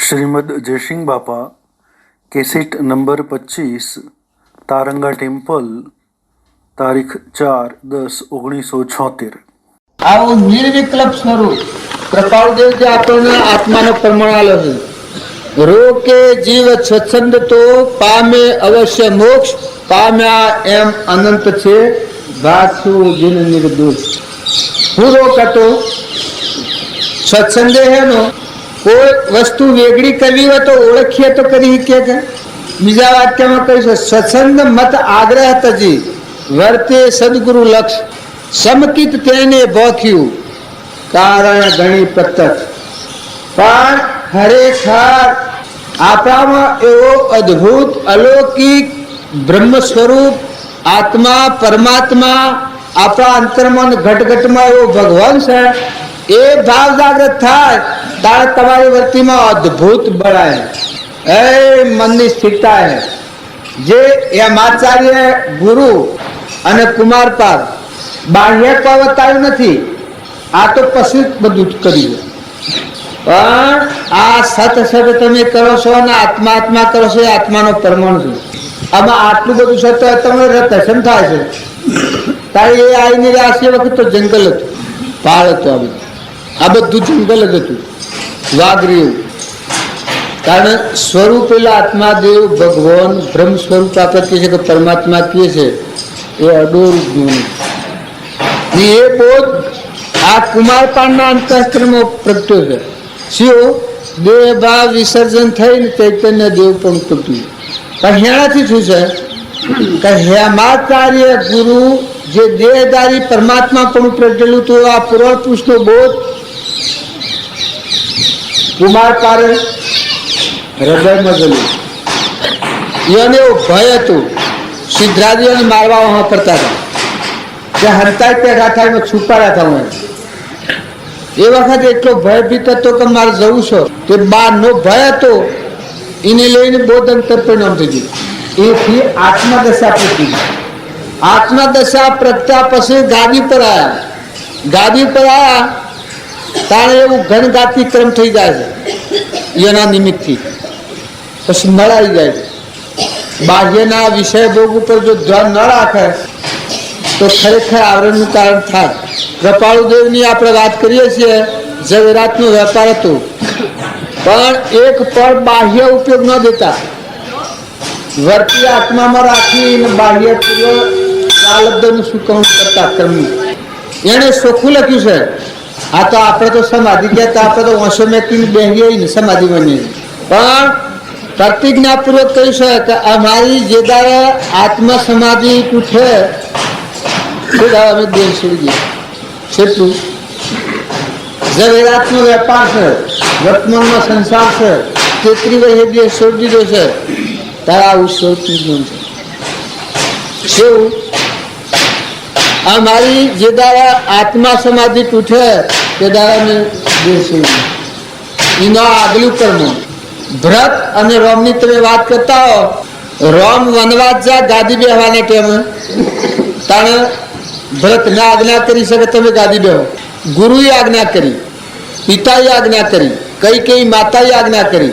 श्रीमद जयसिंह बापा cassette number 25 Taranga temple तारीख 4/10/1976। આવું નિર્વિકલ્પ સ્વરૂપ કૃપાળુદેવ જે આપણને આત્માનો પ્રમાણ આલો છે. રોકે જીવ સ્વચ્છંદ તો પામે અવશ્ય મોક્ષ, પામ્યા એમ અનંત છે ભાસુ જીન નિર્દોષ. હું રોક હતો સ્વચ્છંદે હેનો કોઈ વસ્તુ વેગળી કરવી હોય તો ઓળખીએ તો કરી શકીએ કે. બીજા વાક્યમાં કહીશું સ્વચ્છંદ મત આગ્રહ તજી વર્તે સદગુરુ લક્ષ, સમકિત તેને ભોખ્યું કારણ ઘણી પ્રત્યક્ષ. પણ ખરેખર આપણામાં એવો અદ્ભુત અલૌકિક બ્રહ્મ સ્વરૂપ આત્મા પરમાત્મા આપણા અંતરમાં ઘટઘટમાં એવો ભગવાન છે. એ ભાવ જાગૃત થાય ત્યારે તમારી વૃત્તિમાં અદ્ભુત બળાય એ મનની સ્થિરતા હે. જે યમાચાર્ય ગુરુ અને કુમારપાદ બાહ્ય કોઈ બતાવ્યું નથી, આ તો પછી બધું કર્યું. પણ આ સત સત તમે કરો છો અને આત્મા આત્મા કરો છો, એ આત્માનો પરમાણુ છે. આમાં આટલું બધું સત્ય તમને દર્શન થાય છે. તારે એ આવીને આશી વખત તો જંગલ હતું, પહાડ હતો, આ બધું જંગલ જ હતું, વાઘર્યું. કારણ સ્વરૂપ એટલે આત્માદેવ ભગવાન બ્રહ્મ સ્વરૂપ આપણે કહે છે કે પરમાત્મા કહે છે, એ અડોર જ્ઞાન. એ બોધ આ કુમારપાળના અંતઃસ્ત્રમાં પ્રગટ્યો છે. શું દેહ ભાવ વિસર્જન થઈને ચૈતન્ય દેવ પણ પ્રગટ્યું. પણ હેણાથી શું છે કે હેમાચાર્ય ગુરુ જે દેહધારી પરમાત્મા પણ પ્રગટેલું હતું, આ પુરાણ પુરુષનો બોધ કુમારપાળે હૃદયમાં ગયું. એને એવો ભય હતું, સિદ્ધરાજીઓને મારવા વાપરતા હતા કે હરતાય પેગા થાય છુપાયા હતા. હું એ વખતે એટલો ભયભીત હતો કે મારે જવું છો તે બારનો ભય હતો. એને લઈને બોધ અંતર પરિણામ થઈ ગયું. એથી આત્મદશા પ્રગટી. આત્મદશા પ્રગટ્યા પછી ગાદી પર આવ્યા. ગાદી પર આવ્યા તારે એવું ઘનગાતી ક્રમ થઈ જાય છે એના નિમિત્તથી. પછી નળાઈ જાય છે. બાહ્યના વિષય ભોગ ઉપર જો ધ્યાન ન રાખે તો ખરેખર આવરણનું કારણ થાય. કૃપાળુદેવની આપણે વાત કરીએ છીએ, ઝવેરાતનો વેપાર હતો, પણ એક પણ બાહ્ય ઉપયોગ ન દેતા, વર્તી આત્મામાં રાખીને બાહ્ય પ્રાલબ્ધનું સુકવણ કરતા કર્મનું. એને ચોખ્ખું લખ્યું છે. આ તો આપણે તો સમાધિ કહેતા, આપણે તો વાંસો મેકીને બેહીએ ને સમાધિમાં નહીં. પણ પ્રતિજ્ઞાપૂર્વક કહ્યું છે કે અમારી જે દાડે આત્મ સમાધિ ઉઠે તે દાડે અમે દેહ છોડી દઈએ. કેટલું ઝવેરાતનો વેપાર છે, વર્તમાનમાં સંસાર છે, તેત્રી વહે દેહ છોડી દીધો છે, તારા આવું સ્વરૂપનું જ્ઞાન છે. શું અમારી જે દાડા આત્મા સમાધિ ઉઠે તે દાડા દેહ છોડી. એનો આગલું કર્મ ભરત અને રોમની તમે વાત કરતા હો. રોમ વનવાસ જા ગાદી બેહવાના ટાઈમે તાણે ભરત ના આજ્ઞા કરી શકે તમે ગાદી બેહો. ગુરુએ આજ્ઞા કરી, પિતાએ આજ્ઞા કરી, કઈ માતાએ આજ્ઞા કરી.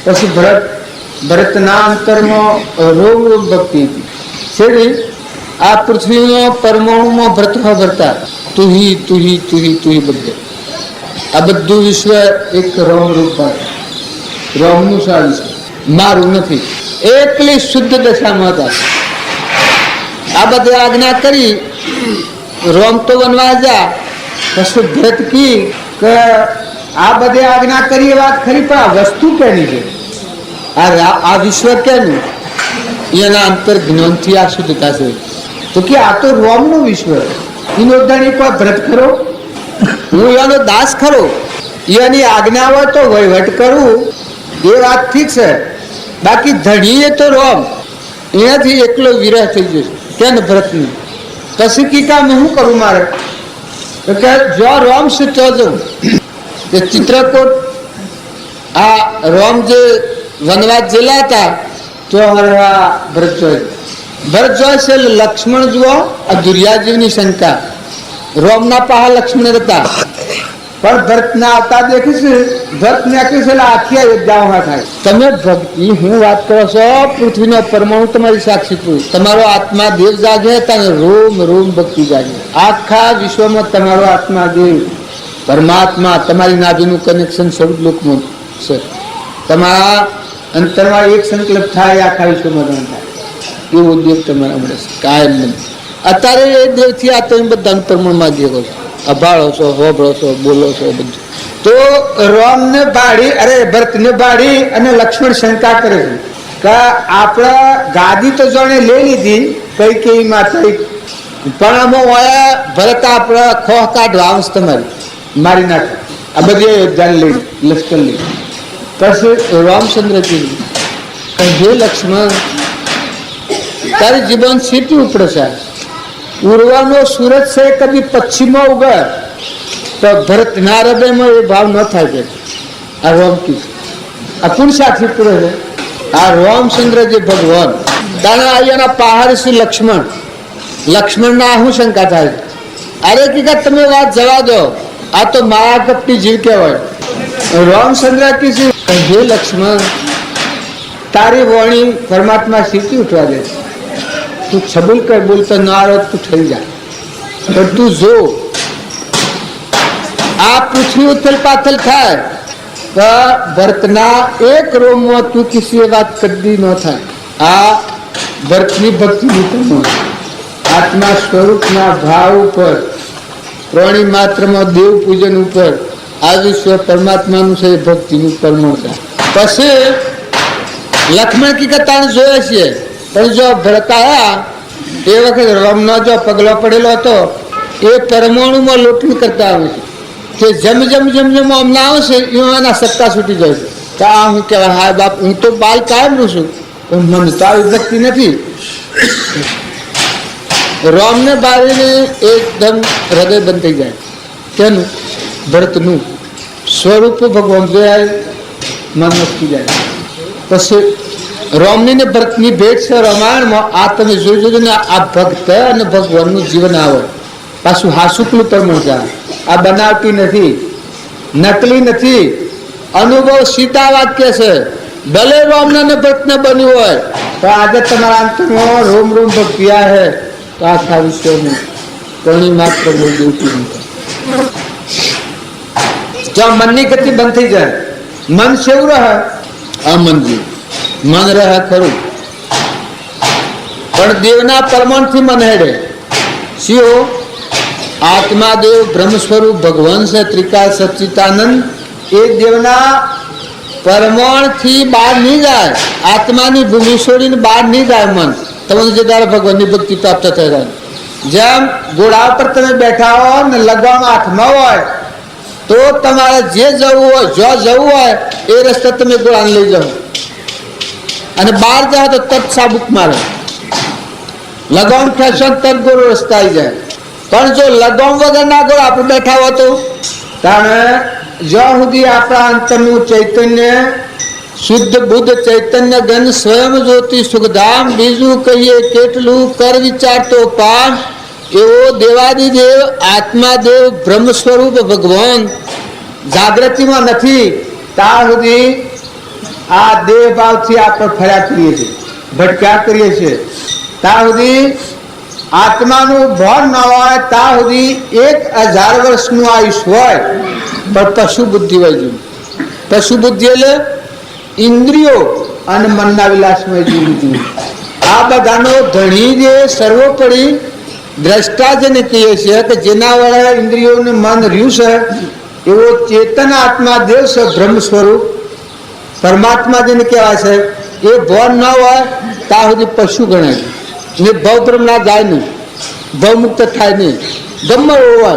પછી ભરતના અંતરમાં રોમ રોમ ભક્તિ હતી. શેરી આ પૃથ્વીમાં પરમાણુમાં ભરતા તુહી તુહી તુહી તુહી બધે આ બધું વિશ્વ એક રોમ રૂપ રોમનું સારું છે, મારું નથી. એકલી શુદ્ધ દશામાં હતા. આ બધી આજ્ઞા કરી. રોમ તો બનવા જા. પછી ભરત કી કે આ બધી આજ્ઞા કરી એ વાત ખરી, પણ આ વસ્તુ કેની છે, આ વિશ્વ કેનું? એના અંતર જ્ઞાનથી આ શુદ્ધતા છે. તો કે આ તો રોમનું વિશ્વ. એનો ધણી કોઈ ભરત ખરો? હું એનો દાસ ખરો? એની આજ્ઞા હોય તો વહીવટ કરું એ વાત ઠીક છે. બાકી ધણીએ તો રોમ, એનાથી એકલો વિરહ થઈ જશે. કેમ ભરતની? પછી કીકા હું શું કરું મારે? કે જો રોમ છે તો જવું. કે ચિત્રકૂટ આ રોમ જે વનવાસ જેલા હતા તો ભરત જોય છે. લક્ષ્મણ જુઓ, આ દુર્યાજીવની શંકા. રોમના પહાડ લક્ષ્મણ હતા. પણ ભરતના આવતા દેખીશું, ભરતને આખી આખી અયોધ્યામાં થાય. તમે ભક્તિ હું વાત કરો છો, પૃથ્વીનો પરમાણુ તમારી સાક્ષી પુરુષ, તમારો આત્મા દેવ જાગે, તમે રોમ રોમ ભક્તિ જાગે. આખા વિશ્વમાં તમારો આત્મા દેવ પરમાત્મા, તમારી નાભીનું કનેક્શન સૌદ લોકમાં છે. તમારા અંતરમાં એક સંકલ્પ થાય, આખા વિશ્વમાં થાય એવો દેવ તમારા મળે છે કાયમ નહીં. અત્યારે એ દેવથી આ તમે બધા પ્રમાણમાં દેવો છો, અભાળો છો, હોબળો છો, બોલો છો બધું. તો રામને બાળી, અરે ભરતને બાળી અને લક્ષ્મણ શંકા કરે છે કે આપણા ગાદી તો જાણે લઈ લીધી કઈ કઈ માતા, પણ આમાં ભરત આપણા ખોહ કાઢવા આવશે, તમારી મારી નાખે. આ બધી અયોધ્યા લઈ લશ્કર લઈ. પછી રામચંદ્રજી હે લક્ષ્મણ, તારી જીવન સીટી ઉપડે છે. પૂર્વનો સૂરજ છે કદી પશ્ચિમમાં ઉગે તો ભરતના હૃદયમાં એ ભાવ ન થાય છે. આ રામ કીધું, આ કોણ સાક્ષી પૂરે છે? આ રામચંદ્ર જે ભગવાન તાણે આવ્યાના પહાડ છે લક્ષ્મણ. લક્ષ્મણના શું શંકા થાય? અરે કે તમે વાત જવા દો, આ તો માયા કપટી જીવ કહેવાય. રામચંદ્ર કીધું હે લક્ષ્મણ, તારી વાણી પરમાત્મા સીટી ઉઠવા દે. તું છબુલ કર, બોલતો ના આવે તું થઈ જાય. પણ તું જો આ પૃથ્વી ઉથલ પાથલ થાય તો ભરતના એક રોમમાં તું કિસી વાત કદી ન થાય. આ ભરતની ભક્તિ આત્મા સ્વરૂપના ભાવ ઉપર, પ્રાણી માત્રમાં દેવ પૂજન ઉપર આ વિશ્વ પરમાત્માનું છે, ભક્તિનું પરમાણ છે. પછી લક્ષ્મણ કી કથા જોઈએ છીએ, પણ જો ભરત આવ્યા એ વખતે રામનો જો પગલો પડેલો હતો એ પરમાણુમાં લોટણી કરતા આવે છે કે જમ જમ જમ જમ હમણાં આવશે એના સત્તા છૂટી જાય છે. તો આ હું કહેવાય, હા બાપ હું તો બાલ કાયમ રહું છું, પણ મને તો આવી ભક્તિ નથી. રામને બારીને એકદમ હૃદય બંધ થઈ જાય. તેનું ભરતનું સ્વરૂપ ભગવાન જોયા મન નક્કી જાય. પછી રામની ને ભરતની ભેટ છે રામાયણમાં. આ તમે જોઈ જોજો ને, આ ભક્ત અને ભગવાનનું જીવન આવે. પાછું હાસુકલું પ્રમાણ છે. આ બનાવટી નથી, નકલી નથી, અનુભવ સીધા વાક્ય છે. ભલે રામને ને ભરતને બન્યું હોય તો આજે તમારા અંતરમાં રોમ રોમ ભક્તિ હે તો આખા વિશ્વમાં કોણી માત્ર બહુ દેવતી નથી. જો મનની ગતિ બંધ થઈ જાય, મન સેવું રહે, આ મનજી મન રહે ખરું, પણ દેવના પરમાણથી મન હેડે. શિવો આત્મા દેવ બ્રહ્મ સ્વરૂપ ભગવાન છે, ત્રિકાળ સચ્ચિતાનંદ. એ દેવના પરમાણથી બહાર નહીં જાય, આત્માની ભૂમિ છોડીને બહાર નહીં જાય મન. તમને જે દાડે ભગવાનની ભક્તિ પ્રાપ્ત થઈ જાય. જેમ ઘોડા પર તમે બેઠા હો ને લગામ હાથમાં હોય તો તમારે જે જવું હોય, જો જવું હોય એ રસ્તે તમે ઘોડાને લઈ જાઓ, અને બહાર જાઓ તો તરત સાબુક મારે. લગામ ખેંચો તરત ગોળો રસ્તા આવી જાય. પણ જો લગામ વગર ના ગોળ આપણે બેઠા હો તો તાણે જ્યાં સુધી આપણા અંતરનું ચૈતન્ય શુદ્ધ બુદ્ધ ચૈતન્ય ગન સ્વયં જ્યોતિ સુખધામ, બીજું કહીએ કેટલું કર વિચાર તો પામ. એવો દેવાદિદેવ આત્માદેવ બ્રહ્મ સ્વરૂપ ભગવાન જાગૃતિમાં નથી ત્યાં સુધી આ દેહ ભાવથી આપણે ફર્યા કરીએ છીએ, ભટક્યા કરીએ છીએ. ત્યાં સુધી આત્માનું ભાન ન હોય ત્યાં સુધી 1000 વર્ષનું આયુષ્ય હોય, પણ પશુ બુદ્ધિ હોય છે. પશુ બુદ્ધિ એટલે ઇન્દ્રિયો અને મનના વિલાસમાં જીવી. આ બધાનો ધણી જે સર્વોપરી દ્રષ્ટા જેને કહીએ છીએ કે જેના વડે ઇન્દ્રિયોને મન રહ્યું છે એવો ચેતન આત્મા દેવ છે, બ્રહ્મ સ્વરૂપ પરમાત્મા જેને કહેવાય છે. એ ભાન ન હોય ત્યાં સુધી પશુ ગણાય ને ભવ બ્રહ્મ ના જાય નહીં, ભવમુક્ત થાય નહીં, ગમે હોય.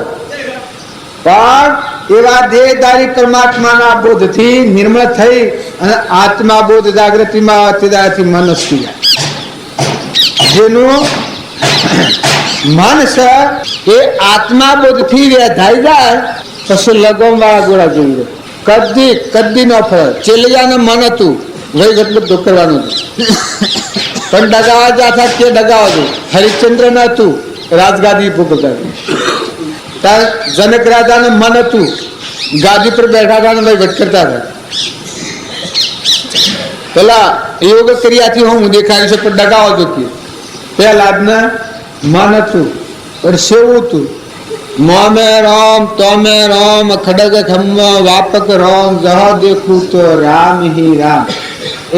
પણ એવા દેહધારી પરમાત્માના બોધથી નિર્મળ થઈ અને આત્મા બોધ જાગૃતિમાં અતિદાથી મન અટકી જાય. જેનું મન છે એ આત્મા બોધથી વેધાઈ જાય પછી લગામ વાળા ગોળા જોઈ જાય. કદી ન ફરે. ચેલિયાનું મન હતું વહી ગટલું કરવાનું હતું, પણ ડગાવા જાતા તે ડગાવા હતું. હરિશ્ચંદ્ર ન હતું રાજગાદી ભૂગતા. જનક રાજાનું મન હતું ગાદી પર બેઠા હતા ને ભાઈ ભટકતા હતા. પેલા યોગ કર્યાથી હું દેખાય છે પણ ડગાવો તો પેલા મન હતું પણ સેવું હતું. મોમે રામ તોમે રામ ખડગ ખમ્મ વાપક રામ જહ દેખું તો રામ હિ રામ.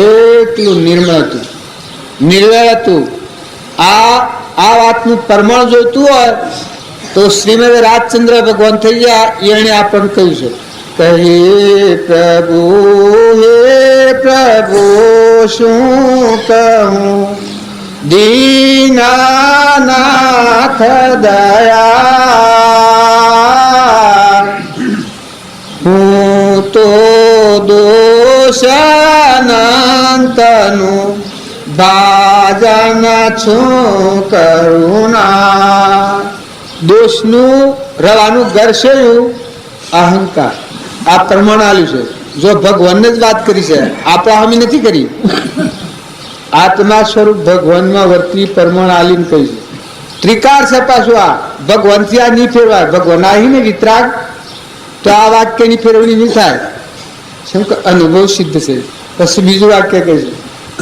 એટલું નિર્મળ હતું, નિર્વેળ હતું. આ વાતનું પ્રમાણ જોઈતું હોય તો શ્રીમદ રાજચંદ્ર ભગવાન થઈ ગયા. એને આપણને કહ્યું છે કહે પ્રભુ શું કહું દીનાનાથ દયા હું તો દોષાનંતનું ભાજન છું કરુણા. દોષનું રવાનું ઘર્ષેયું અહંકાર. આ પ્રમાણ આલ્યું છે. જો ભગવાનને જ વાત કરી છે, આપણા હમી નથી કરી. આત્મા સ્વરૂપ ભગવાનમાં વર્તી પ્રમાણ આલીને કહી છે. ત્રિકાર છે પાછું. આ ભગવાનથી આ નહીં ફેરવાય. ભગવાન આહી ને વિતરાગ તો આ વાક્યની ફેરવણી નહીં થાય. શું કે અનુભવ સિદ્ધ છે. પછી બીજું વાક્ય કહે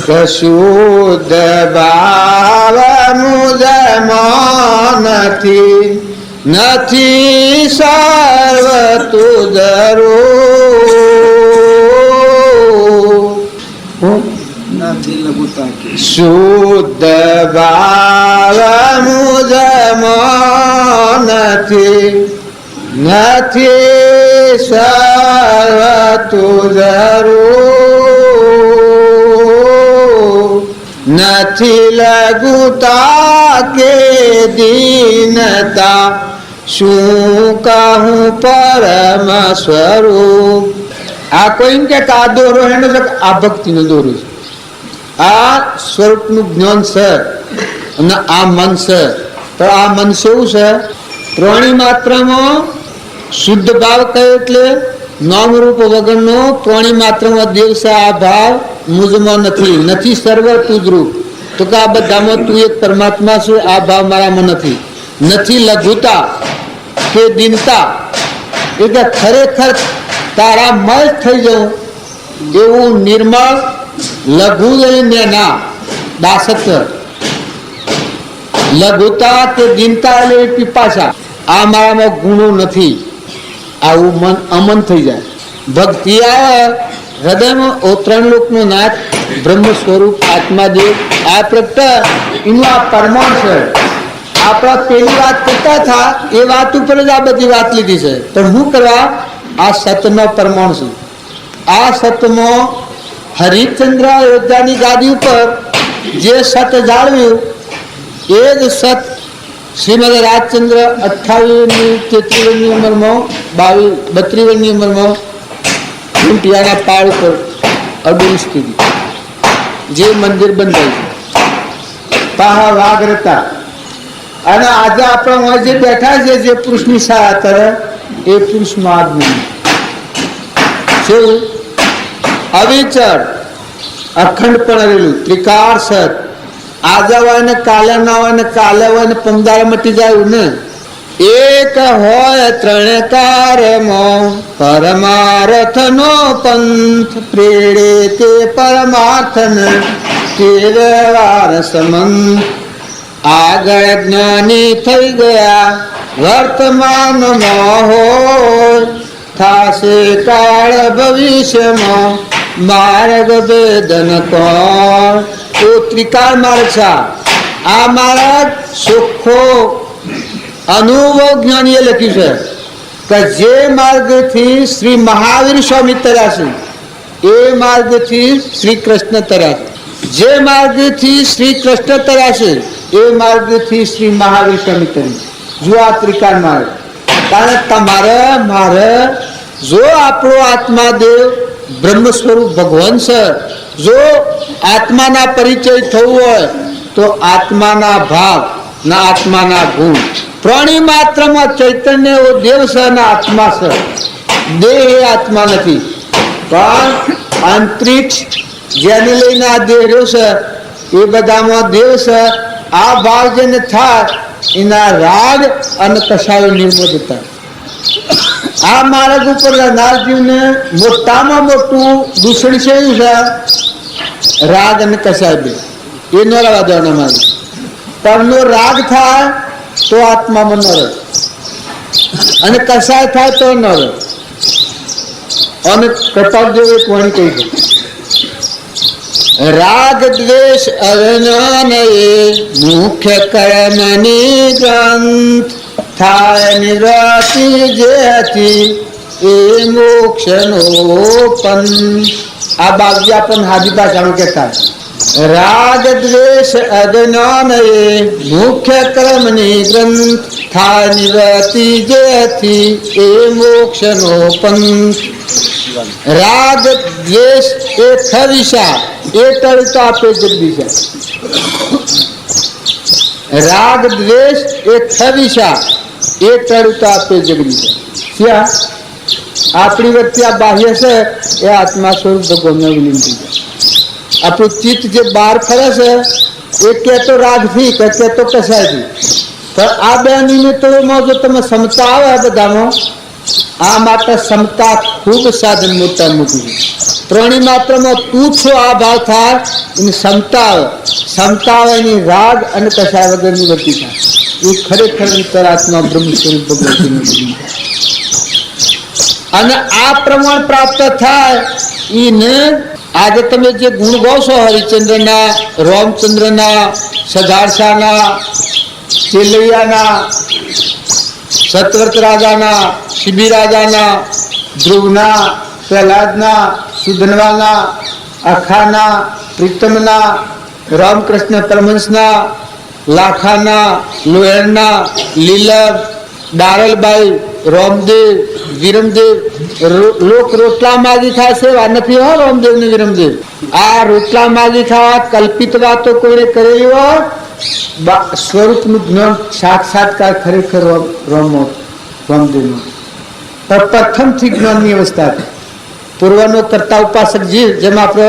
છે શુદ્ધ ભાવનું જમાનથી નથી સર્વ તું જરૂર. શુદ્ધ ભાવનું જમાનથી નથી સર્વ તું જરૂર. નથી લઘુતા કે દીનતા શું કહું પરમ સ્વરૂપ. આ કોઈ કે આ દોરો એનો આ ભક્તિનો દોરો છે. આ સ્વરૂપનું જ્ઞાન છે અને આ મન છે. તો આ મન કેવું છે? ત્રણેય માત્રામાં શુદ્ધ ભાવ કયો એટલે નામ રૂપ વગરનો ત્રણેય માત્રામાં દેવ છે. આ ભાવ મુજમાં નથી સર્વ તું જ રૂપ. તો કે આ બધામાં તું એક પરમાત્મા છે. આ ભાવ મારામાં નથી લઘુતા કે દીનતા એટલે ખરેખર તારા મય થઈ જવું એવું નિર્મળ લઘુ ના દાસત્વ. લઘુતા કે દીનતા એટલે પીપાસા. આ મારામાં ગુણો નથી. આવું મન અમન થઈ જાય. ભક્તિ આવે હૃદયમાં ત્રણ લોકનો નાથ બ્રહ્મ સ્વરૂપ આત્માદેવ આ પ્રગટ એનું આ પરમાણ છે. આપણા પેલી વાત કરતા હતા એ વાત ઉપર જ આ બધી વાત લીધી છે. પણ શું કરવા? આ સતનો પરમાણ છે. આ સતમાં હરિશ્ચંદ્ર અયોધ્યાની ગાદી ઉપર જે સત જાળવ્યું એ જ સત શ્રીમદ રાજચંદ્ર 28ની 33ની ઉંમરમાં 32ની ઉંમરમાં ઊંટિયાના પાળ ઉપર અડુલ સ્થિતિ જે મંદિર બંધાયું પાહા વાઘરતા. અને આજે આપણા જે બેઠા છે જે પુરુષની સારા તરે એ પુરુષમાં આજ્ઞા શું અવિચળ અખંડ પણ રહેલું ત્રિકાર સત. આજે હોય ને કાલે ના હોય ને કાલે હોય ને પમદારે મટી જાય ને. એક હોય ત્રણકારમાં પરમાર્થનો પંથ પ્રેરે તે પરમાર્થને કેળવાર સંબંધ. આગળ જ્ઞાની થઈ ગયા વર્તમાનમાં હોય થાશે કાળ ભવિષ્યમાં માર્ગ વેદન કોણ. તો ત્રિકાળ માર્ગ છે. આ માર્ગ સુખો અનુભવ જ્ઞાનીએ લખ્યું છે કે જે માર્ગથી શ્રી મહાવીર સ્વામી તર્યા છે એ માર્ગથી શ્રી કૃષ્ણ તર્યા છે. જે માર્ગથી શ્રી કૃષ્ણ તર્યા છે એ માર્ગથી શ્રી મહાવીર સ્વામી તર્યા. જો આ ત્રિકાળ માર્ગ. કારણ તમારે મારે જો આપણો આત્માદેવ બ્રહ્મ સ્વરૂપ ભગવાન છે, જો આત્માના પરિચય થવું હોય તો આત્માના ભાવ ના આત્માના ગુણ પ્રાણી માત્રમાં ચૈતન્ય એવો દેવ છે અને આત્મા છે. દેહ એ આત્મા નથી પણ અંતરિક્ષ જેને લઈને આ દેહ રહ્યો છે એ બધામાં દેવ છે. આ ભાવ જેને થાય એના રાગ અને કસાયો નિર્મળ હતા. આ માર્ગ ઉપર નારજીવને મોટામાં મોટું દૂષણ છે એવું છે રાગ અને કસાય બે એ ન રહેવા દેવાના માર્ગ. પરનો રાગ થાય તો આત્મામાં ન રહે અને કસાય થાય તો ન રહે. અને કૃપાલદેવ એક વાણી કહી છે, રાગ દ્વેષ અજ્ઞાન એ મુખ્ય કર્મની ગ્રંથ થાય નિવૃત્તિ જેથી એ મોક્ષનો પંથ. આ બાગ્યા પણ હાજી ભાષામાં કહેતા રાગ દ્વેષ અજ્ઞાન એ મુખ્ય કર્મની ગ્રંથ થાય નિવૃત્તિ જેથી એ મોક્ષનો પંથ. રાગ દ્વેષ એ ખવિષા એ ટળતો આપે જગદીશા. રાગ દ્વેષ એ ખવિષા એ ટળતો આપે જગદીશા. ક્યાં આપણી વચ્ચે આ બાહ્ય છે એ આત્મા સ્વરૂપ ભગવાનને વિનંતી છે. આપણું ચિત્ત જે બહાર ફરે છે એ કહેતો રાગથી કહેતો કસાયથી. પણ આ બે નિમિત્તોમાં જો તમે ક્ષમતા આવે બધામાં, આ માટે ક્ષમતા ખૂબ સાધન મોટા મોટું છે. ત્રણેય માત્રમાં તું છો આ ભાવ થાય એની ક્ષમતા આવે. ક્ષમતા આવે એની રાગ અને કસાય વગરની વૃત્તિ થાય. એ ખરેખર અંતરાત્મા બ્રહ્મ સ્વરૂપ ભગવતીનું જીવન થાય. અને આ પ્રમાણ પ્રાપ્ત થાય એને આજે તમે જે ગુણ ગો છો હરિચંદ્રના, રામચંદ્રના, સદારસાના, ચેલૈયાના, સતવ્રત રાજાના, શિબી રાજાના, ધ્રુવના, પ્રહલાદના, સુધનવાના, અખાના, પ્રીતમના, રામકૃષ્ણ પરમહંસના, લાખાના, લોહેરના, લીલમ, ડારલબાઈ, રામદેવ, વિરમદેવ. લોક રોટલા માગી ખાય સેવા નથી હો રામદેવ ને વિરમદેવ. આ રોટલા માગી ખાવા કલ્પિત વાતો કોઈને કરેલી હોય. સ્વરૂપનું જ્ઞાન સાક્ષાત્કાર ખરેખર રામદેવનો પ્રથમથી જ્ઞાનની અવસ્થા હતી. પૂર્વનો કરતા ઉપાસક જીવ જેમ આપણે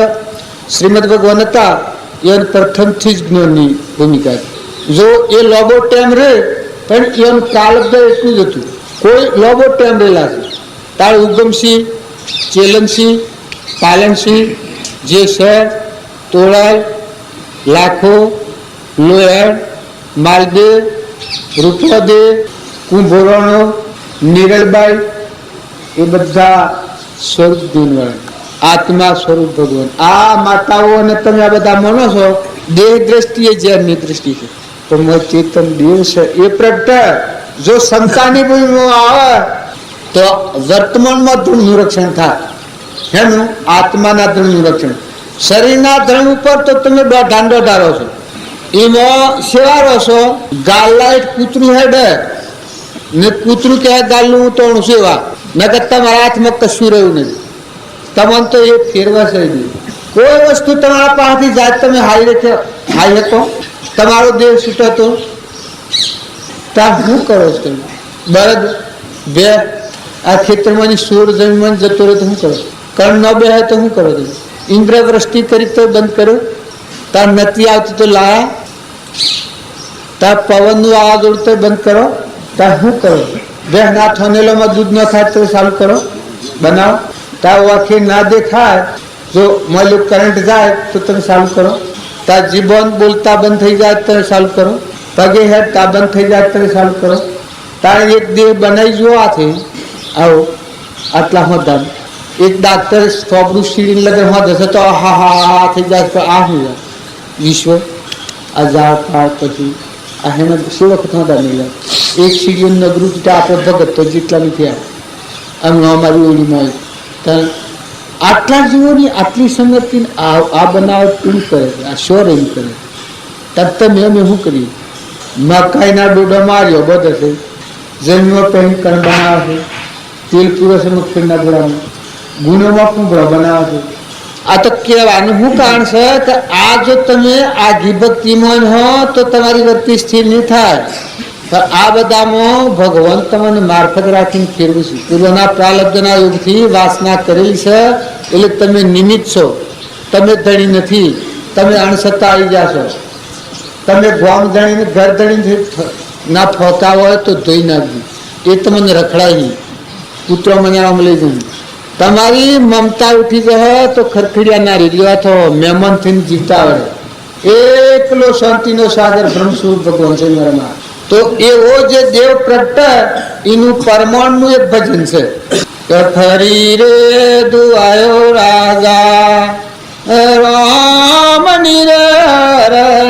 શ્રીમદ ભગવાન હતા એ પ્રથમથી જ જ્ઞાનની ભૂમિકા હતી. જો એ લોબો ટાઈમ રહે પણ એનું પ્રાલબ્ધ એટલું જ હતું. કોઈ લોબો ટાઈમ રહેલા છે તાર ઉગમસિંહ, ચેલનસિંહ, પાલનસિંહ, જેસર, તોળાલ, લાખો, લોહેડ, માલદેવ, રૂપદેવ, કુંભોરણો, નિરલબાઈ એ બધા સ્વરૂપ દિનવાળા આત્મા સ્વરૂપ ભગવાન. આ માતાઓ અને તમે આ બધા માનો છો દેહ દ્રષ્ટિએ જેમની દ્રષ્ટિ છે પણ ચેતન દેવ છે એ પ્રગટ. જો શંકાની ભૂમિમાં આવે તો વર્તમાનમાં ધ્રુવનું રક્ષણ થાય. એનું આત્માના ધ્રુવનું રક્ષણ. શરીરના ધ્રુવ ઉપર તો તમે દોઢા રહો છો. એમાં સેવા રહો છો. ગાલાઈટ કૂતરું હેડે ને કૂતરું કહે ગાલનું તોણું સેવા નકર તમારા હાથમાં કશું રહ્યું નથી. તમને તો એ ફેરવા છે નહીં. કોઈ વસ્તુ તમારા પાસેથી જાય તમે હાઈ હતો તમારો દેહ છૂટો હતો ત્યાં શું કરો છો તમે? બળદ બે આ ખેતરમાંની સોળ જમીનમાં જતો રહે તો શું કરો? કર્ણ ન બે તો શું કરો તમે? ઇન્દ્રવૃષ્ટિ કરી તો બંધ કરો. ત્યાં નથી આવતું તો લાયા. ત્યાં પવનનું આવાજ ઉડતો બંધ કરો. ત્યાં શું કરો? બે ના થનેલોમાં દૂધ ન થાય તો ચાલુ કરો બનાવો. ત્યાં વાંખે ના દેખાય જો મળ્યું કરંટ જાય તો તમે ચાલુ કરો. ત્યાં જીભન બોલતા બંધ થઈ જાય તો ચાલુ કરો. પગે હેઠતા બંધ થઈ જાય તો ચાલુ કરો. તારે એક દેહ બનાવી જુઓ આથી આવો આટલા હોદાન એક ડાક્ટર થોબડું સીડી લગે હોદ હશે તો હા હા હા થઈ જાય તો આ શું જાય વિશ્વ આ ઝાડ પાડ પછી આ હેને શું વખત હોદા નહીં જાય. એક સીડીઓ નગરું આપણે ભગત તો જેટલા નથી આવે આમ અમારી ઓળીમાં આવી આટલા જીવોની આટલી સંગતિ આ બનાવટ કેમ કરે છે? આ શોર એમ કરે તબ તમે અમે શું કરીએ? મકાઈના ડોડો માર્યો બધે છે જન્મ પહેરી કણ બનાવે છે. તેલ પૂરો છે મગફળીના ગોળામાં ગુણોમાં કુંભળો બનાવે છે. આ તો કહેવાનું શું કારણ છે કે આ જો તમે આ ભક્તિમાં હો તો તમારી વૃત્તિ સ્થિર નહીં થાય. પણ આ બધામાં ભગવાન તમને મારફત રાખીને ફેરવું છે. પૂર્વના પ્રાલબ્ધના યોગથી વાસના કરેલી છે એટલે તમે નિમિત્ત છો. તમે ધણી નથી. તમે અણસત્તા આવી જાશો. તમે ગોમ ધણીને ઘર ધણીને ના ફોતા હોય તો ધોઈ નાખજો. એ તમને રખડાય નહીં. પુત્ર મનાવવામાં લઈ જવું. તમારી મમતા ઉઠી જાય તો ખરખડિયા ના રેડિયો તો મહેમાન થઈને જીવતા આવડે. એકલો શાંતિનો સાગર બ્રહ્મ સ્વરૂપ ભગવાન છે મારામાં. તો એવો જે દેવ પ્રગટ એનું પરમાણુનું એક ભજન છે કે ફરી રે દુઆયો રાજા રામ નિરણા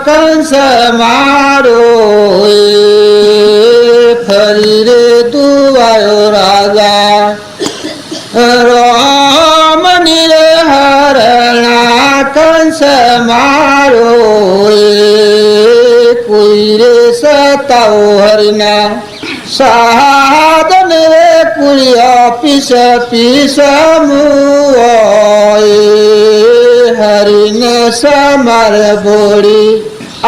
કંસ મારો ફરી રે દુઆયો રાજા રામ નિરહરણા કંસ મારો કોઈ રે સતાઓ હરિના સાધન રે કુળિયા પીસ પીસ હરિને સમર બોડી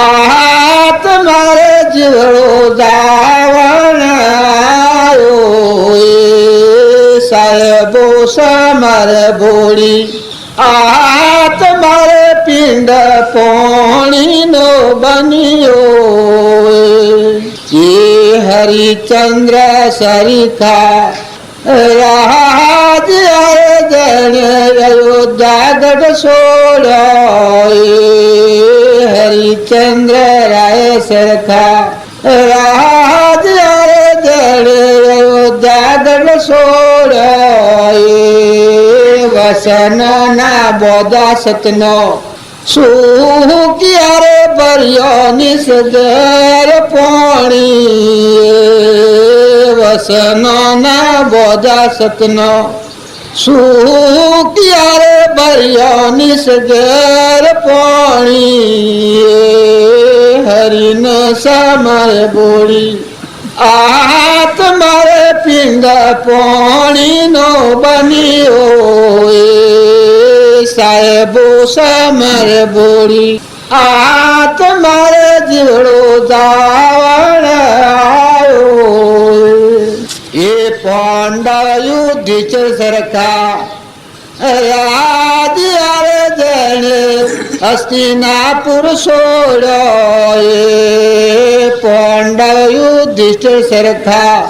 આત મારે જીવડો દાવણ સાહેબો સમર બોડી આત મારે પિંડ પોણીનો બન્યો એ હરિચંદ્ર સરિખા રાજ જણે અયોધ્યાગઢ સોળ્યો હરિચંદ્ર રાય સરખા રાજ જણે અયોધ્યાગઢ સોળ્યો વસન ના બોધા સતનો શું ક્યારે ભર્યો નિસગર પોણી વસનો ના બોધા સતનો શું ક્યારે ભર્યો નિસગર પોણી હરિન સમર બોળી આત મારે પિંડ પોણીનો બન્યો સાહેબો સમર બોળી આત મારે જીવડો દાવણ એ પાંડયુધિષ્ઠિર સરખા રાજ જણે હસ્તિનાપુર સોળ્યો પાંડયુધિષ્ઠિર સરખા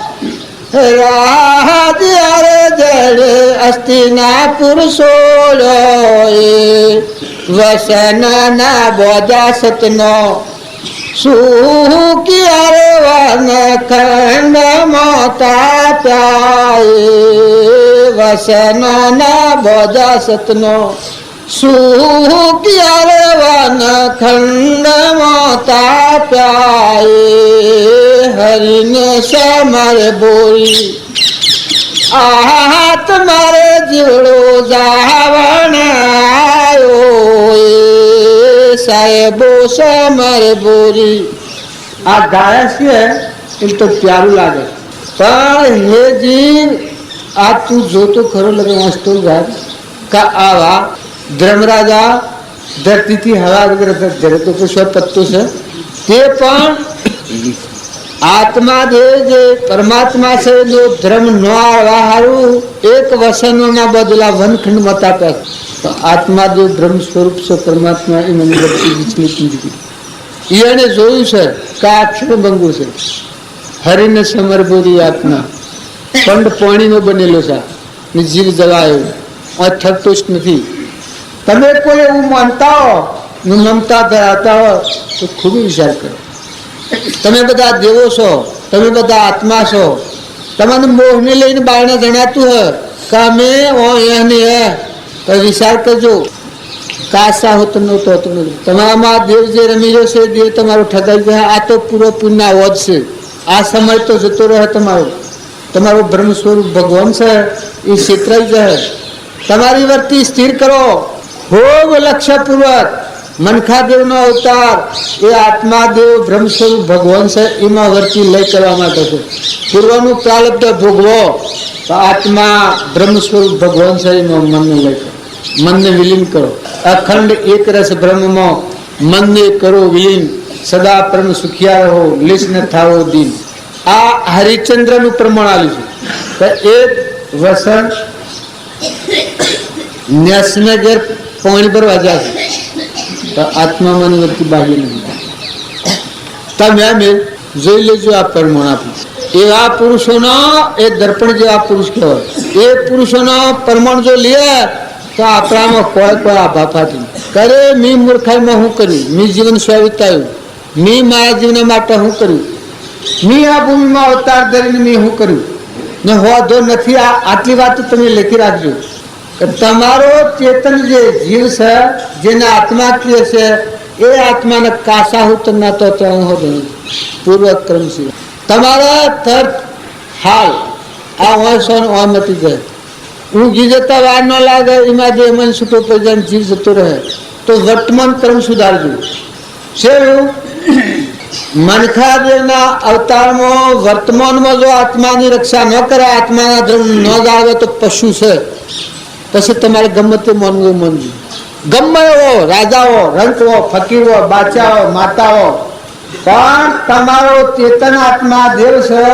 રાજ જણે હસ્તિનાપુર સોળ્યો વસન ના બોધા સતનો શું ક્યારે વન ખંડ મોતા પ્યાય વસન ના બોધા સતનો શું ક્યારે વન ખંડ મોતા પ્યાય હરિને સમર બોલી આહાત મારે જીવડો જાવણ સાહેબો સમર બોરી. આ ગાય છે એમ તો પ્યારું લાગે પણ હે જીવ આ તું જોતો ખરો લગે વાંચતો જાય કા આવા ધર્મરાજા ધરતીથી હવા વગર ધરે તો કશો પત્તો છે તે પણ આત્મા દેવ જે પરમાત્મા છે જો ધર્મ ન આવવા હારું એક વસનોના બદલા વનખંડ મત આપે તો આત્મા દેવ બ્રહ્મ સ્વરૂપ છે પરમાત્મા એ મને એને જોયું છે કે અક્ષર બંગુ છે હરિને સમર બોરી આત્મા પંડ પાણીનો બનેલો છે ને જીવ જવાયો થતો જ નથી. તમે કોઈ એવું માનતા હો મમતા ધરાવતા હો તો ખૂબ વિચાર કરો. તમે બધા દેવો છો, તમે બધા આત્મા છો, તમને મોહને લઈને બાળને જણાતું હોય કે અમે તો વિચાર કરજો કાશા હોતો નહોતો તમારામાં દેવ જે રમી રહ્યો છે દેવ તમારો ઠગાઈ જાય. આ તો પૂરો પુણ્ય વધ છે. આ સમય તો જતો રહે તમારો બ્રહ્મ સ્વરૂપ ભગવાન છે એ છેતરાઈ જાય. તમારી વર્તી સ્થિર કરો ખૂબ લક્ષ્યપૂર્વક. મનખાદેવનો અવતાર એ આત્માદેવ બ્રહ્મ સ્વરૂપ ભગવાન છે એમાં વર્તી લઈ કરવા માટે છે. પૂર્વનું પ્રારબ્ધ ભોગવો તો આત્મા બ્રહ્મ સ્વરૂપ ભગવાન છે એમાં મનને લઈ કરો, મનને વિલીન કરો. અખંડ એક રસ બ્રહ્મમાં મનને કરો વિલીન. સદા પરમ સુખિયા રહો, લીસ ન થાવો દીન. આ હરિચંદ્રનું પ્રમાણ આલ્યું છે કે એક વસન ન્યાસના ઘેર પાણી ભરવા જાય તો આત્મા મન વચ્ચે બાજી નથી. તમે જોઈ લેજો આ પ્રમાણ આપ્યું. એવા પુરુષોનો એ દર્પણ જેવા પુરુષ કહેવાય. એ પુરુષોનો પરમાણ જો લે તો આપણામાં કોઈ આભા ફાટી કરે. મી મૂર્ખાઈમાં શું કર્યું, મી જીવન સ્વ વિતાવ્યું, મી મારા જીવન માટે શું કર્યું, મી આ ભૂમિમાં અવતાર ધરીને મી શું કર્યું ને હોધો નથી. આટલી વાત તમે લખી રાખજો કે તમારો ચેતન જે જીવ છે, જેને આત્મા કહે છે, એ આત્માને કાસા હું તમને તો પૂર્વક્રમ છે. તમારા તર્ક હાલ આ હોશો ઓમ મટી જાય. ઊંઘી જતા વાર ન લાગે, એમાં જે મન છૂટો પડી જાય, જીવ જતો રહે. તો વર્તમાન ક્રમ સુધારજો. છે મનખાદેવના અવતારમાં વર્તમાનમાં જો આત્માની રક્ષા ન કરે, આત્માના ધર્મ ન જાળવે તો પશુ છે. પછી તમારે ગમે તે માનવું માનવું. ગમે એવો રાજાઓ, રંકવો, ફકીરો, બાચાઓ, માતાઓ, પણ તમારો ચેતન આત્મા દેવ છે.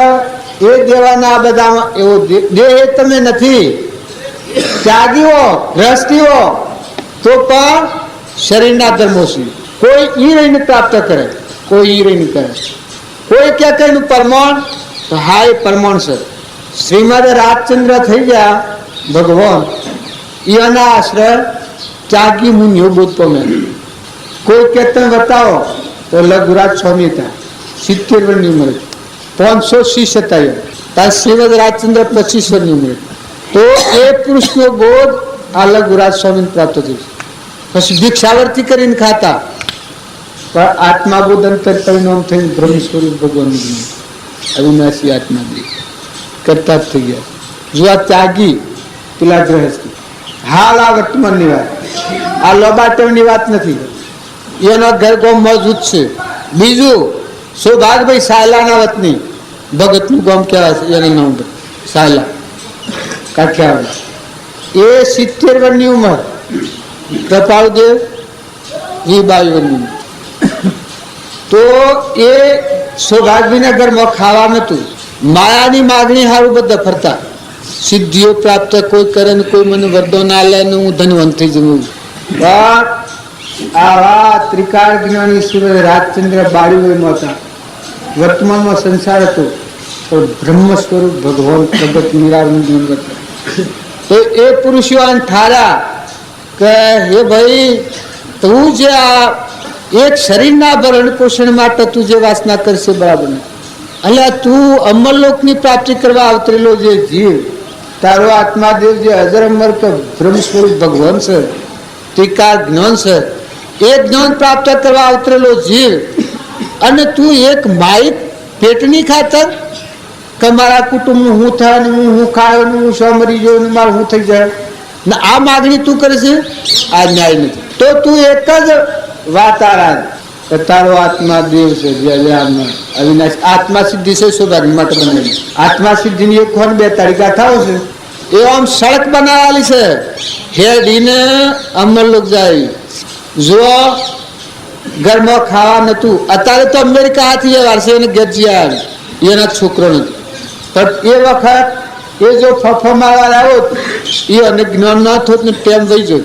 એ દેવાના બધામાં એવો દેહ તમે નથી. ત્યાગીઓ, ગ્રસ્તીઓ તો પણ શરીરના ધર્મો છે. કોઈ ઈ રહીને પ્રાપ્ત કરે, કોઈ ઈ રહીને કરે. કોઈ ક્યાં કઈ પરમાણ, તો હા એ પરમાણ છે. શ્રીમદ રાજચંદ્ર થઈ ગયા ભગવાન, એના આશ્રય ત્યાગી મુનિઓ બોધ પામે. કોઈ કેતન બતાવો તો લઘુરાજ સ્વામી હતા, 70 વર્ષની ઉંમરે, 530 હતા. ત્યાં શ્રીમદ રાજચંદ્ર 25 વર્ષની ઉંમરે. તો એ પુરુષનો બોધ આ લઘુરાજ સ્વામી પ્રાપ્ત થયું. પછી ભિક્ષાવર્તી કરીને ખાતા, પણ આત્મા બોધ અંતર પરિણામ થઈને બ્રહ્મ સ્વરૂપ ભગવાન અવિનાશી આત્મા કરતા જ થઈ ગયા. જો આ ત્યાગી પેલા ગ્રહસ્થી હાલ આ વર્તમાનની વાત, આ લોબાટવની વાત નથી. એનો ઘર ગામ મજબૂત છે. બીજું સૌભાગભાઈ સાયલાના વતની ભગતનું ગામ કહેવાય છે, એનું નામ સાયલા, કાઠિયાવાડ. એ 70 વર્ષની ઉંમર, કૃપાળદેવ 22 વર્ષની ઉંમર. તો એ સૌભાગભાઈના ઘરમાં ખાવા નતું. માયાની માગણી સારું બધા ફરતા. સિદ્ધિઓ પ્રાપ્ત કોઈ કરે ને કોઈ મને વરદાન આલે ને હું ધનવંત થઈ જવું. પણ આવા ત્રિકાળ જ્ઞાની સૂર્ય રાજચંદ્ર બાળીઓમાં હતા. વર્તમાનમાં સંસાર હતો, તો બ્રહ્મ સ્વરૂપ ભગવાન પ્રગટ નિરાળનું જ્ઞાન કરતા. તો એ પુરુષો ઠારા કે હે ભાઈ, તું જે આ એક શરીરના ભરણ પોષણ માટે તું જે વાસના કરશે બરાબર નહીં. એટલે તું અમરલોકની પ્રાપ્તિ કરવા અવતરેલો જે જીવ, તારો આત્માદેવ જે અજર અમર કે બ્રહ્મ સ્વરૂપ ભગવાન છે, ત્રિકાળ જ્ઞાન છે, એ જ્ઞાન પ્રાપ્ત કરવા અવતરેલો જીવ, અને તું એક માઇક પેટની ખાતર કે મારા કુટુંબનું હું થાય ને હું ખાયો ને હું શું મરી ગયો ને મારું હું થઈ જાય ને આ માગણી તું કરે છે, આ ન્યાય નથી. તો તું એક જ વાત કે તારો આત્મા દેવ છે, અવિનાશ આત્મા સિદ્ધિ છે. સૌભાગ્ય માટે બનાવી આત્મા સિદ્ધિની 1-2 ગાથાઓ છે. એ આમ સડક બનાવેલી છે, હેડીને અમરલોક જાય. જો ઘરમાં ખાવા નતું, અત્યારે તો અમેરિકા હાથી વારસે એને ગરજીયા એના છોકરો નથી. પણ એ વખત એ જો ફફો મારવા આવ્યો એ અને જ્ઞાન ન થોત ને ટેમ વહી ગયો.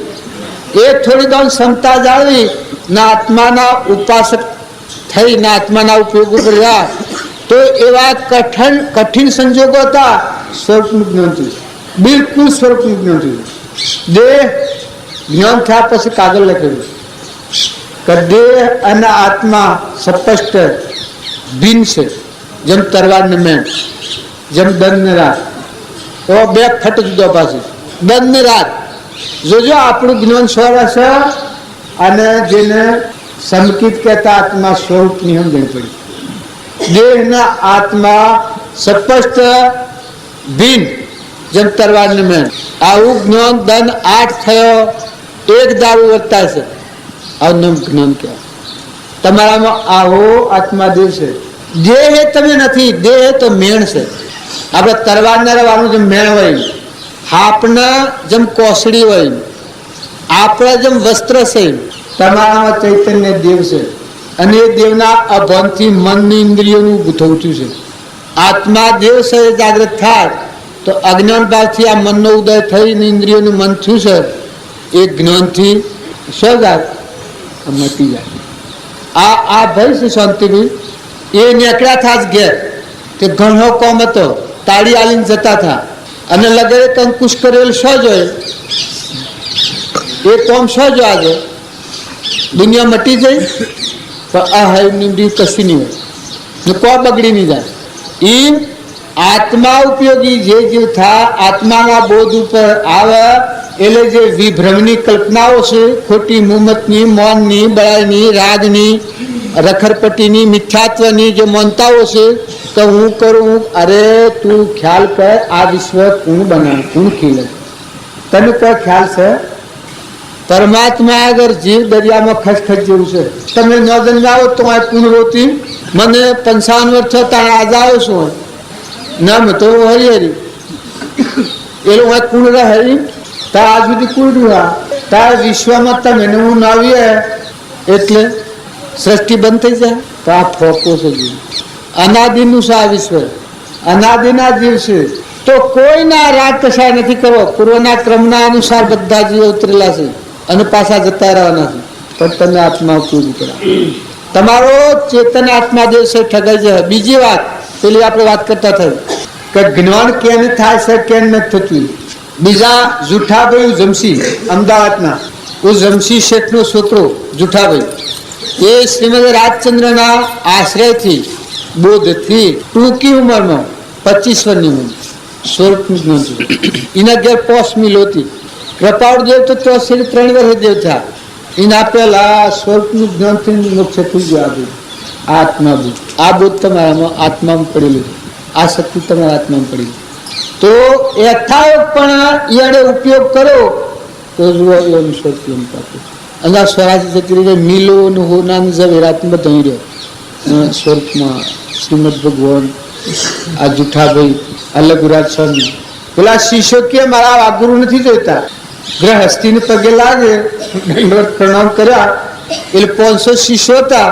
એ થોડી દોન ક્ષમતા જાળવી ના આત્માના ઉપાસક થઈ ના આત્માના ઉપયોગ ઉપર રહ્યા, તો એવા કઠિન સંજોગો હતા. સ્વરૂપનું જ્ઞાન થયું, બિલકુલ સ્વરૂપનું જ્ઞાન થયું. દેહ જ્ઞાન થયા પછી કાગળ લખેલું કે દેહ અને આત્મા સ્પષ્ટ ભિન્ન છે. જેમ તરવાર ને મેં, જેમ દંડ ને રાત, તો 2 ફટ જુદા પાસે. દંડ ને રાત જોજો આપણું જ્ઞાન સ્વરસ અને જેને સંકિત કહેતા આત્મા સ્વરૂપની સમજણ પડી. દેહના આત્મા સ્પષ્ટ ભિન્ન, જેમ તરવાર ને મેં. આવું જ્ઞાન દંડ 8 થયો, 1 દારૂ વધતા છે. આવું જ્ઞાન કહેવાય. તમારામાં આવો આત્મા દેહ છે. દેહ એ તમે નથી, દેહ તો મેણ છે. આપણે તરવાર ને રહેવાનું જેમ મેણ હોય, આપના જેમ કોસડી હોય, આપણા જેમ વસ્ત્ર છે. તમારામાં ચૈતન્ય દેવ છે, અને એ દેવના અભાનથી મનની ઇન્દ્રિયોનું થયું છે. આત્મા દેવ છે એ જાગૃત થાય તો અજ્ઞાન ભાવથી આ મનનો ઉદય થઈને ઇન્દ્રિયોનું મન થયું છે, એ જ્ઞાનથી શું જાય મટી જાય. આ ભય છે શાંતિભાઈ, એ નીકળ્યા થા જ ઘેર કે ઘણો કોમ હતો, તાળી આલીને જતા હતા અને લગેરે કંકુશ કરેલ શો જોઈએ એ કોમ શો જો આજે દુનિયા મટી જઈ પણ આ હૈની કશી નહીં હોય કો બગડી નહીં જાય. એમ આત્મા ઉપયોગી જે જીવ થાય આત્માના બોધ ઉપર આવે એટલે જે વિભ્રમની કલ્પનાઓ છે, ખોટી મુમતની, મૌનની, બળાઈની, રાગની, રખરપટ્ટીની, મિથ્યાત્વની જે માનતાઓ છે કે હું કરું, અરે તું ખ્યાલ કર આ વિશ્વ કોણ બનાવે, કોણ ખીલે, તને કોઈ ખ્યાલ છે? પરમાત્મા અગર જીવ દરિયામાં ખસખસ જેવું છે. તમે ન જન્માવો તો આ પુનરોતી મને 55 વર્ષ થતા આજ આવ્યો છું નામ તો હરિહરી એ લોકો કુણ રહે તા આજ સુધી કુણ રહ્યા તાર વિશ્વમાં તમે હું નાવીએ એટલે સૃષ્ટિ બંધ થઈ જાય. તો આ ફોકો છે જીવ, અનાદિનું છે આ વિશ્વ, અનાદિના જીવ છે. તો કોઈના રાગ કશાય નથી કરવો, પૂર્વના ક્રમના અનુસાર બધા જીવો ઉતરેલા છે અને પાછા જતા રહેવાના છે. પણ તમે આત્મા ઉપયોગી કરા, તમારો ચેતન આત્મા જે છે ઠગાઈ જાય. બીજી વાત પેલી આપણે વાત કરતા થઈ કે જ્ઞાન કેમ થાય છે કેમ નથી થતું. બીજા જુઠાભાઈ જમશી અમદાવાદના જમશી શેઠનો છોકરો જુઠાભાઈ એ શ્રીમદ રાજચંદ્રના આશ્રયથી બોધથી ટૂંકી ઉંમરમાં 25 વર્ષની ઉંમર સ્વરૂપનું જ્ઞાન થયું. એના ઘેર પોસ મિલ હતી. કૃપાળ દેવ તો 3 વર્ષ દેવ થયા. એના પહેલા સ્વરૂપનું જ્ઞાનથી મોક્ષ થઈ ગયું. આત્મા બોધ, આ બોધ તમારામાં આત્મામાં પડેલું છે, આ શક્તિ તમારા આત્મામાં પડેલી. તો યથાયોગ પણ એને ઉપયોગ કરો તો જુઓ એમ સ્વરૂપ પાકો. અને આ સ્વરાજ જતી રહી મિલો હોનાની ઝવેરાત બધા રહ્યો સ્વરૂપમાં શ્રીમદ ભગવાન આ જુઠાભાઈ અલગુરાજ સ્વામી પેલા શિષ્યો કે મારા આ ગુરુ નથી જોઈતા, ગ્રહસ્થીને પગે લાગે પ્રણામ કર્યા એટલે 500 શિષ્યો હતા.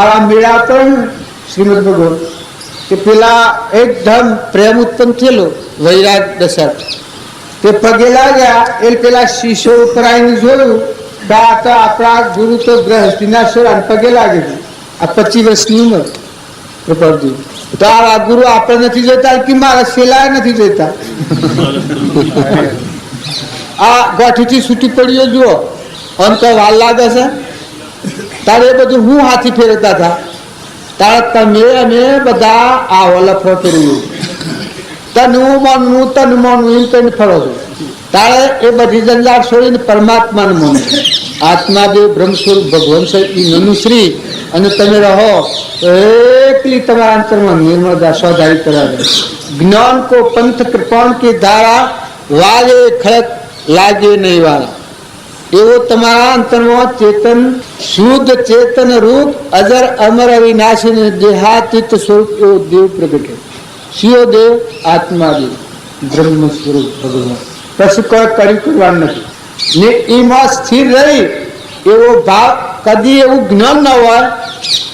આવા મેળા પણ શ્રીમદ ભગવાન કે પેલા એકદમ પ્રેમ ઉત્પન્ન થયેલો વૈરાગ દશા તે પગે લાગ્યા એટલે પેલા શિષ્યો ઉપર આવીને જોયું કે આ તો આપણા ગુરુ તો ગ્રહસ્થીના સ્વરાને પગે લાગે છે. આ 25 વર્ષની ઉંમર કૃપાળજી તો આ ગુરુ આપણે નથી જોઈતા કે મારા શેલા નથી જોઈતા. આ ગોઠીથી છૂટી પડ્યો જુઓ આમ તો વાર લાગે છે તારે એ બધું હું હાથી ફેરવતા હતા તારે તમે અને બધા આ લફરો ફેરવ્યું તનું માનવું એમ કહીને ફરો છો. તારે એ બધી જંજાળ છોડીને પરમાત્માને માનો. આત્માદેવ બ્રહ્મ સ્વરૂપ ભગવાન છે એ મનુશ્રી અને તમે રહો એકલી તમારા અંતરમાં નિર્મળતા સ્વધારી કરાવે. જ્ઞાન કો પંથ કૃપાણ की धारा વાગે ખડક લાગે નહીં વાળા એવો તમારા અંતરમાં ચેતન શુદ્ધ ચેતન રૂપ અજર અમર અવિનાશી દેહાતીત સ્વરૂપ એવો દેવ પ્રગટે. શિવો દેવ આત્માદેવ બ્રહ્મ સ્વરૂપ ભગવાન. કશું કોઈ કરી કરવાનું નથી ને એમાં સ્થિર રહી એવો ભાવ કદી એવું જ્ઞાન ન હોય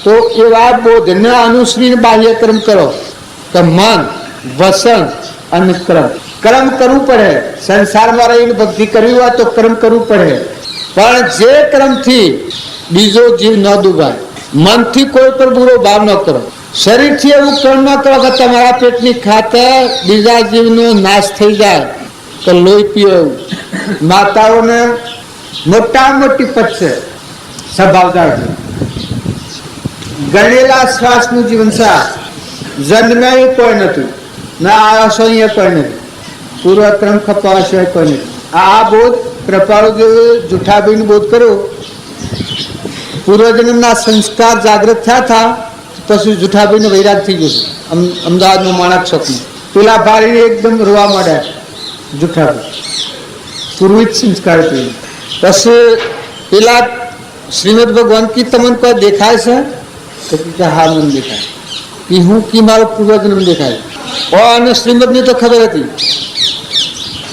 તો એવા બોધને અનુસરીને બાહ્યક્રમ કરો કે મન વસન અને કર્મ. કર્મ કરવું પડે, સંસારમાં રહીને ભક્તિ કરવી હોય તો કર્મ કરવું પડે, પણ જે કર્મથી બીજો જીવ ન ડૂબાય. મનથી કોઈ પર બુરો ભાવ ન કરો, શરીરથી એવું કર્મ ન કરો કે તમારા પેટની ખાતર બીજા જીવનો નાશ થઈ જાય તો લોહી પીઓ એવું. માતાઓને મોટા મોટી પચ્છે સ્વભાવદાર ગણેલા શ્વાસનું જીવન છે. જન્મે કોઈ નથી ના આશો અહીંયા કોઈ નથી, પૂર્વક્રમ ખપાવા સિવાય કોઈ નથી. આ બોધ કૃપાળુ જુઠાભાઈ બોધ કર્યો. પૂર્વજન્મના સંસ્કાર જાગૃત થયા હતા પછી જુઠાભાઈને વૈરાગ થઈ ગયો. અમદાવાદનું માણક ચોકમાં પેલા ભારી એકદમ રોવા માંડ્યા. જુઠાભાઈ પૂર્વિત સંસ્કાર થઈ. પછી પેલા શ્રીમદ ભગવાન કી તમને કોઈ દેખાય છે તો હા મને દેખાય કે હું કી મારો પૂર્વજન્મ દેખાય. અને શ્રીમદની તો ખબર હતી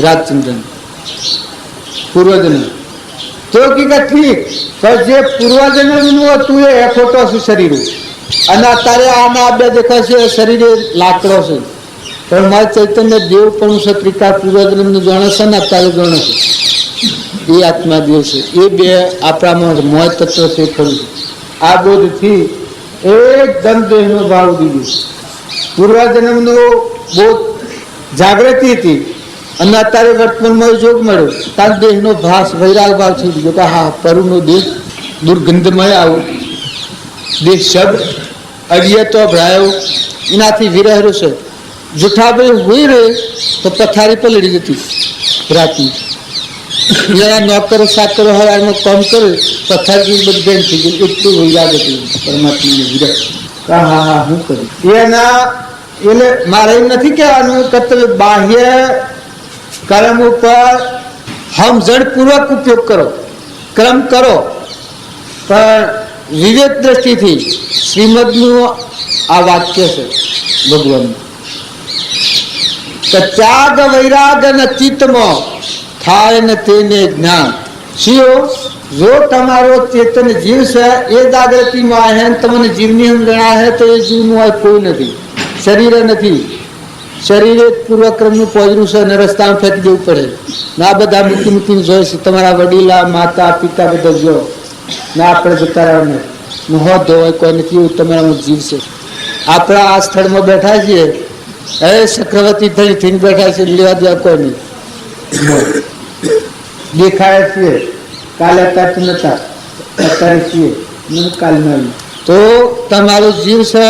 રાજચંદ્ર પૂર્વજન્મ તો કી ઠીક પણ જે પૂર્વજન્મનું હતું એ ખોટો છે શરીર અને અત્યારે આના બે દેખાય છે શરીર લાકડો છે. પણ મારે ચૈતન્ય દેવ પણ છે ત્રિકાળ પૂર્વજન્મને જાણે છે ને અત્યારે જાણે છે એ આત્મા દેવ છે. એ બે આપણામાં મોય તત્વ છે ખરું છે. આ બોધથી એકદમ દેહનો ભાવ ઉડી ગયો. પૂર્વજન્મનો બહુ જાગૃતિ હતી અને અત્યારે વર્તમાનમાં જોગ મળ્યો તાર દેહનો ભાસ વૈરાગ ભાવ છૂટી ગયો કે હા પરુનો દેહ દુર્ગંધમય આવો દેહ શબ્દ અડિય તો ભરાયો એનાથી વિરહેલો છે જૂઠાભાઈ હોઈ રહે તો પથારી પલળી જતી રાતી જરા નોકરો સાકરો હવારમાં કામ કરે પથારી બધી બેન થઈ ગઈ એટલું વૈરાગ હતું પરમાત્માને વિરહ હા હા હા હું કરું એના એટલે મારે એમ નથી કહેવાનું કે તમે બાહ્ય કર્મ ઉપર સમજણપૂર્વક ઉપયોગ કરો કર્મ કરો પણ વિવેક દ્રષ્ટિથી શ્રીમદનું આ વાક્ય છે ભગવાનનું કે ત્યાગ વૈરાગ અને ચિત્તમાં થાય ને તેને જ્ઞાન શિવ જો તમારો ચેતન જીવ છે એ જાગૃતિમાં આવે ને તમને જીવની સમજણ આવે તો એ જીવનું આ કોઈ નથી શરીર નથી શરીરે પૂર્વક્રમનું પોજરું છે અને રસ્તામાં ફેંકી દેવું પડે ને આ બધા મૂકી મૂકીને જોઈ છે તમારા વડીલા માતા પિતા બધા જો ને આપણે જતા રહેવાને મોહ ધોવાય કોઈ નથી એવું તમારામાં જીવ છે આપણા આ સ્થળમાં બેઠા છીએ હવે ચક્રવર્તી થઈ થઈને બેઠા છે લેવા દેવા કોઈ નહીં દેખાય છીએ કાલે અત્યારે નતા અત્યારે છીએ કાલ નહીં તો તમારો જીવ છે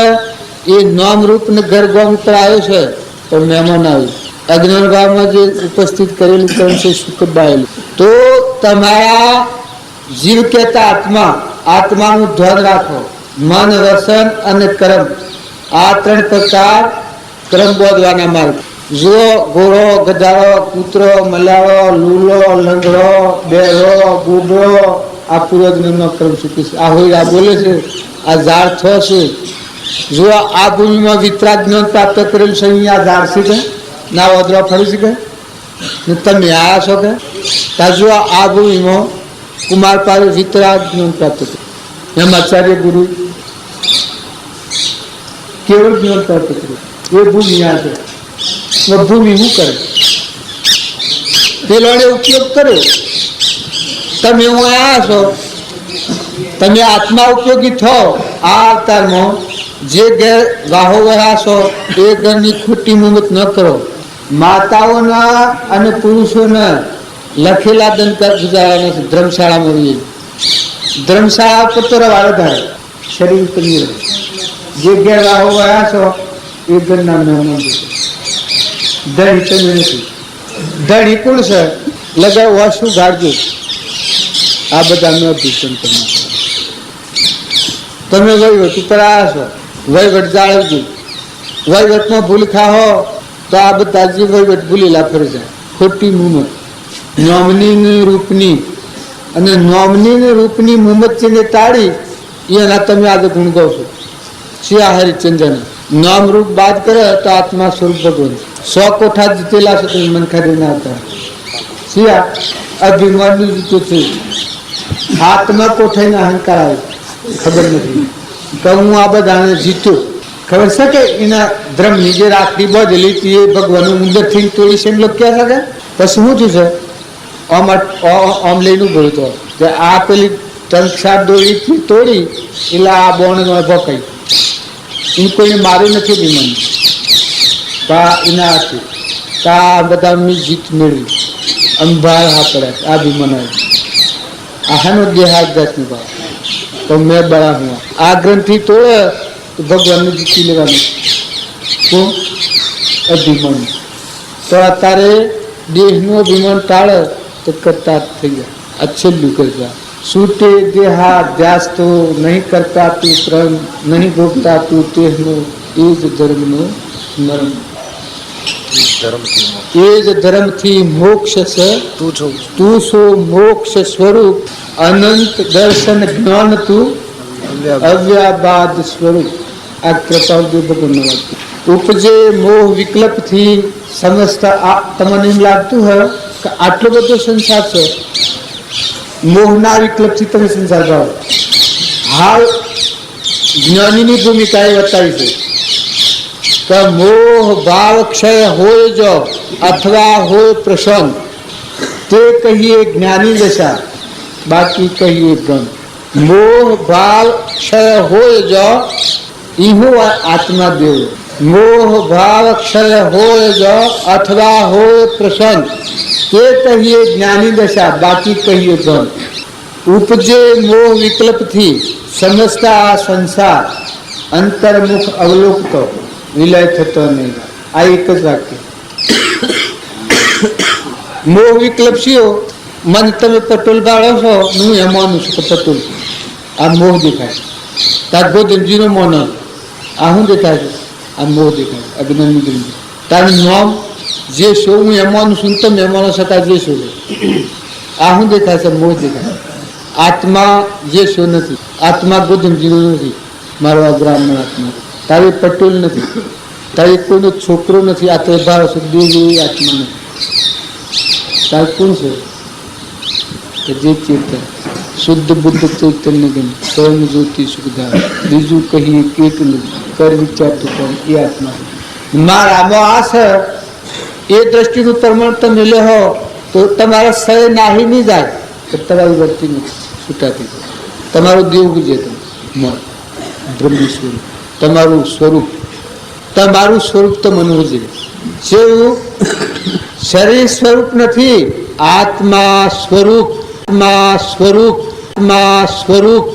એ નામ રૂપ ને ઘર ગામ ઉપર આવ્યો છે તો મહેમાન આવ્યું અજ્ઞાન ભાવમાં જે ઉપસ્થિત કરેલું કર્મ છે સુખ બાયેલું તો તમારા જીવ કહેતા આત્માનું ધ્યાન રાખો મન રસન અને કર્મ આ ત્રણ પ્રકાર કર્મ બોધવાના માર્ગ જુઓ ઘોડો ગધાડો કૂતરો મલાડો લૂલો લંગડો બેરો ગુબડો આ પૂર્વજન્મનો કર્મ ચૂકી છે આ હોય આ બોલે છે આ ઝાડ થશે જો આ ભૂમિમાં વિતરાગ જ્ઞાન પ્રાપ્ત કરેલું છે અહીંયા ઝાડ છે કે ના ઓદરા ફરી શકે ને તમે આવ્યા છો કે ત્યાં જો આ ભૂમિમાં કુમાર પારે વિતરાગ જ્ઞાન પ્રાપ્ત કર્યું એમ આચાર્ય ગુરુ કેવળ જ્ઞાન પ્રાપ્ત કર્યું એ ભૂમિ આ છે ભૂમિ શું કરે પેલોને ઉપયોગ કર્યો તમે હું આવ્યા છો તમે આત્મા ઉપયોગી થો આ અવતારમાં જે ઘેર વાહો વરાશો એ ઘરની ખોટી મુમત ન કરો માતાઓના અને પુરુષોના લખેલા દંતર ગુજારવાના છે ધર્મશાળામાં રહીએ ધર્મશાળા પર તો રવાડો થાય શરીર કરી રહે જે ઘેર વાહો વરાશો એ ઘરના મહેમાન ધણી તમે નથી ધણી કોણ છે લગાવ વાસું ગાડજો આ બધા મેં ભીષણ તમે વહીવટ ઉપર આવ્યા છો વહીવટ જાળવજો વહીવટમાં ભૂલ ખાઓ તો આ બધા જે વહીવટ ભૂલેલા ફરી જાય ખોટી મુમત નોમની રૂપની અને નોમની રૂપની મુમત છે ને ટાળી એના તમે આજે ગુણ ગાવ છો શિયા હરિચંદ્રના નામ રૂપ બાદ કરે તો આત્મા સ્વરૂપ ભગવાન 100 કોઠા જીતેલા છે તમે મન ખાધી ના હતા શિયા અભિમાનનું જીતું છે આત્મા કોઠાઈને અહંકાર આવે ખબર નથી કે હું આ બધાને જીત્યો ખબર છે કે એના ધર્મની જે રાખડી બધેલી હતી એ ભગવાન ઉંદરથી તોડી છે એમ લોકો કહે છે પછી શું થયું છે આમ લઈને ઉભો હતો કે આ પેલી ટંકસાર દોરીથી તોડી એટલે આ બોણ ભોકાઈ એ કોઈને માર્યું નથી વિમાન કા એના હાથે કા આ બધા જીત મેળવી અંભાર હા પડ્યા આ વિમાન આનો દેહાત જાતનો ભાવ તો મેં બળા હું આ ગ્રંથિ તોડે તો ભગવાનને જીતી લેવાનું તો અભિમાન તો અત્યારે દેહનું અભિમાન ટાળે તો કરતા થઈ ગયા આ છેલ્લું કરતા છૂટે દેહાધ્યાસ તો નહીં કરતા તું પ્રેમ નહીં ભોગતા તું તેહનો એ જ ધર્મનો મરમ એ જ ધર્મથી મોક્ષ છે તું છો મોક્ષ સ્વરૂપ અનંત દર્શન જ્ઞાન તું અવ્યાબાદ સ્વરૂપ આ કૃપાલદેવ ભગવાનનું વાક્ય ઉપજે મોહ વિકલ્પથી સમજતા તમને એમ લાગતું હોય કે આટલો બધો સંસાર છે મોહના વિકલ્પથી તમે સંસાર ભાવ હાલ જ્ઞાનીની ભૂમિકા એ બતાવી છે કે મોહ ભાવ ક્ષય હોય જો અથવા હોય પ્રસન્ન તે કહીએ જ્ઞાની દશા બાકી કહીએ ભ્રમ મોહ ભાવ ક્ષય હોય જો ઈહો આત્મા દેવ મોહ ભાવ ક્ષય હોય જ અથવા હોય પ્રસન્ન, તે કહીએ જ્ઞાની દશા, બાકી કહીએ ધન. ઉપજે મોહ વિકલ્પથી સમજતા આ સંસાર, અંતર્મુખ અવલોકતો વિલય થતો નહીં. આ એક જ વાક્ય. મોહ વિકલ્પ શિયો, મન તમે પટોલ બાળો છો, હું એમાંનું છું પટોલ. આ મોહ દેખાય. તાર ગોધનજીનો મોનો, આ શું દેખાય છે? આ મોહ દેખાય. અભિનંદન તારું નામ જે છો, હું એમાંનું છું, તમે એમાંનો છતાં જે છો. આ શું દેખાય છે? મોહ દેખાય. આત્મા જે છો નથી. આત્મા ગોધનજીનો નથી. મારો આ બ્રાહ્મણ આત્મા. તારી પટોલ નથી, તારી કોઈનો છોકરો નથી. આ તો ભાવ છે, દેવી આત્મા નથી. તાર કોણ છે? કે જે ચેતન શુદ્ધ બુદ્ધ ચૈતન્ય ગમ સ્વયં જ્યોતિ સુખધાર. બીજું કહીએ કેક નથી, કર વિચારતું પણ એ આત્મા. મારામાં આ છે એ દ્રષ્ટિનું પ્રમાણ તમે લેહો તો તમારા સય નાહી નહીં જાય, તો તમારી વર્તી નથી છૂટાતી. તમારું દેવ બીજે તમે બ્રહ્મેશ્વર, તમારું સ્વરૂપ તો મનોરજે. જેવું શરીર સ્વરૂપ નથી, આત્મા સ્વરૂપ, આત્મા સ્વરૂપ, આત્મા સ્વરૂપ.